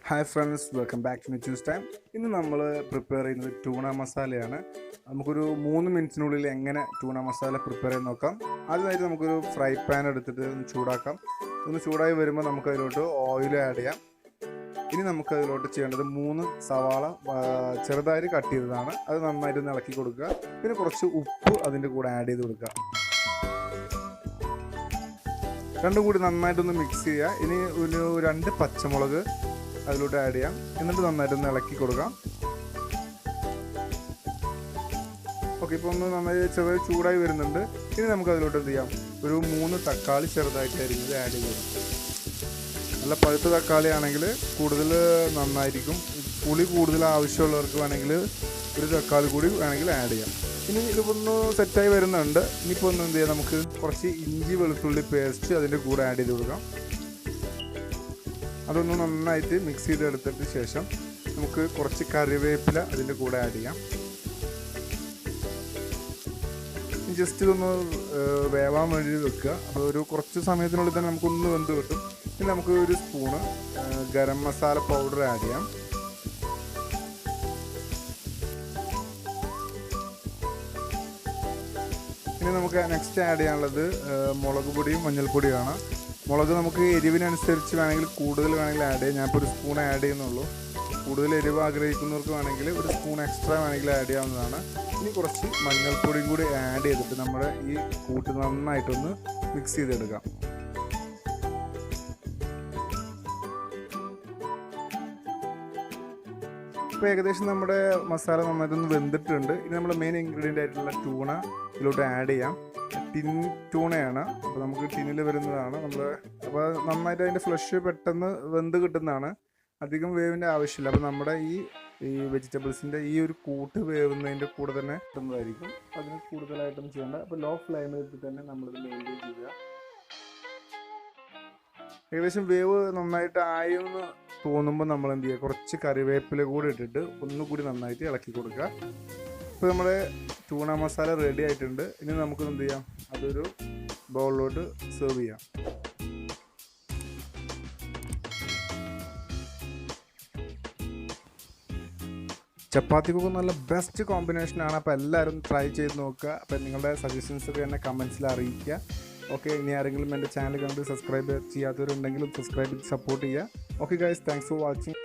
Hi friends, welcome back to News Time. ഇന്ന് നമ്മൾ prepare ചെയ്യുന്നത് ടൂണ മസാലയാണ്. നമുക്കൊരു 3 മിനിറ്റിനുള്ളിൽ എങ്ങനെ ടൂണ മസാല പ്രിപ്പയർ ചെയ്യാൻ നോക്കാം. ആദ്യമായിട്ട് നമുക്കൊരു ഫ്രൈ പാൻ എടുത്തിട്ട് ഒന്ന് ചൂടാക്കാം. ഒന്ന് ചൂടായി വരുമ്പോൾ നമുക്ക് അതിലോട്ട് ഓയിൽ ആഡ് ചെയ്യാം. ഇനി നമുക്ക് അതിലോട്ട് ചെയ്യേണ്ടത് 3 സവാള ചെറുതായി കട്ട് ചെയ്തതാണ്. അത് നന്നായിട്ട് ഒന്ന് ഇളക്കി കൊടുക്കുക. പിന്നെ കുറച്ച് ഉപ്പ് അതിൻ്റെ കൂടെ ആഡ് ചെയ്ത് കൊടുക്കുക. രണ്ടും കൂടി നന്നായിട്ടൊന്ന് മിക്സ് ചെയ്യുക. ഇനി ഒരു 2 പച്ചമുളക് അതിലോട്ട് ആഡ് ചെയ്യാം. എന്നിട്ട് നന്നായിട്ടൊന്ന് ഇളക്കി കൊടുക്കാം. ഓക്കെ, ഇപ്പോൾ ഒന്ന് നന്നായി ചെറുതായി ചൂടായി വരുന്നുണ്ട്. ഇനി നമുക്ക് അതിലോട്ട് എന്ത് ചെയ്യാം, ഒരു 3 തക്കാളി ചെറുതായിട്ട് അരിഞ്ഞത് ആഡ് ചെയ്ത് കൊടുക്കാം. നല്ല പഴുത്ത തക്കാളി ആണെങ്കിൽ കൂടുതൽ നന്നായിരിക്കും. പുളി കൂടുതൽ ആവശ്യമുള്ളവർക്ക് വേണമെങ്കിൽ ഒരു തക്കാളി കൂടി വേണമെങ്കിൽ ആഡ് ചെയ്യാം. ഇനി ഇതിപ്പോൾ ഒന്ന് സെറ്റായി വരുന്നുണ്ട്. ഇനിയിപ്പോൾ ഒന്ന് എന്ത് ചെയ്യാം, നമുക്ക് കുറച്ച് ഇഞ്ചി വെളുത്തുള്ളി പേസ്റ്റ് അതിൻ്റെ കൂടെ ആഡ് ചെയ്ത് കൊടുക്കാം. അതൊന്ന് നന്നായിട്ട് മിക്സ് ചെയ്തെടുത്തതിന് ശേഷം നമുക്ക് കുറച്ച് കറിവേപ്പില അതിൻ്റെ കൂടെ ആഡ് ചെയ്യാം. ജസ്റ്റ് ഇതൊന്ന് വേവാൻ വേണ്ടി വെക്കുക. അപ്പോൾ ഒരു കുറച്ച് സമയത്തിനുള്ളിൽ തന്നെ നമുക്കൊന്ന് വെന്ത് കിട്ടും. ഇനി നമുക്ക് ഒരു spoon garam masala powder add ചെയ്യാം. ഇനി നമുക്ക് നെക്സ്റ്റ് ആഡ് ചെയ്യാനുള്ളത് മുളക് പൊടിയും മഞ്ഞൾപ്പൊടിയുമാണ്. മുളക് നമുക്ക് എരിവിനനുസരിച്ച് വേണമെങ്കിൽ കൂടുതൽ വേണമെങ്കിൽ ആഡ് ചെയ്യാം. ഞാനിപ്പോൾ ഒരു സ്പൂൺ ആഡ് ചെയ്യുന്നുള്ളൂ. കൂടുതൽ എരിവ് ആഗ്രഹിക്കുന്നവർക്ക് വേണമെങ്കിൽ ഒരു സ്പൂൺ എക്സ്ട്രാ വേണമെങ്കിൽ ആഡ് ചെയ്യാവുന്നതാണ്. ഇനി കുറച്ച് മഞ്ഞൾപ്പൊടിയും കൂടി ആഡ് ചെയ്തിട്ട് നമ്മുടെ ഈ കൂട്ട് നന്നായിട്ടൊന്ന് മിക്സ് ചെയ്തെടുക്കാം. ഇപ്പോൾ ഏകദേശം നമ്മുടെ മസാല നന്നായിട്ടൊന്ന് വെന്തിട്ടുണ്ട്. ഇനി നമ്മൾ മെയിൻ ഇൻഗ്രീഡിയൻ്റ് ആയിട്ടുള്ള ടൂണ ഇതിലോട്ട് ആഡ് ചെയ്യാം. ടിൻ ടൂണയാണ്. അപ്പോൾ നമുക്ക് ടിന്നിൽ വരുന്നതാണ് നമ്മൾ. അപ്പോൾ നന്നായിട്ട് അതിൻ്റെ ഫ്ലഷ് പെട്ടെന്ന് വെന്ത് കിട്ടുന്നതാണ്. അധികം വേവിൻ്റെ ആവശ്യമില്ല. അപ്പോൾ നമ്മുടെ ഈ വെജിറ്റബിൾസിൻ്റെ ഈ ഒരു കൂട്ട് വേവുന്നതിൻ്റെ കൂടെ തന്നെ കിട്ടുന്നതായിരിക്കും. അതിന് കൂടുതലായിട്ടും ചെയ്യേണ്ട. അപ്പോൾ ലോ ഫ്ലെയിമിൽ ഇട്ട് തന്നെ നമ്മളിത് മെയിൻറ്റെയിൻ ചെയ്യുക. ഏകദേശം വേവ് നന്നായിട്ട് ആയെന്ന് തോന്നുമ്പോൾ നമ്മൾ എന്ത് ചെയ്യുക, കുറച്ച് കറിവേപ്പില കൂടി ഇട്ടിട്ട് ഒന്നുകൂടി നന്നായിട്ട് ഇളക്കി കൊടുക്കുക. ഇപ്പോൾ നമ്മുടെ ടൂണ മസാല റെഡി ആയിട്ടുണ്ട്. ഇനി നമുക്ക് എന്ത് ചെയ്യാം, അതൊരു ബൗളിലോട്ട് സെർവ് ചെയ്യാം. ചപ്പാത്തിക്കൊക്കെ നല്ല ബെസ്റ്റ് കോമ്പിനേഷനാണ്. അപ്പോൾ എല്ലാവരും ട്രൈ ചെയ്ത് നോക്കുക. അപ്പോൾ നിങ്ങളുടെ സജഷൻസൊക്കെ എന്നെ കമൻസിൽ അറിയിക്കുക. ഓക്കെ, ഇനി ആരെങ്കിലും എൻ്റെ ചാനൽ കണ്ട് സബ്സ്ക്രൈബ് ചെയ്യാത്തവരുണ്ടെങ്കിലും സബ്സ്ക്രൈബ് സപ്പോർട്ട് ചെയ്യുക. Okay guys, thanks for watching.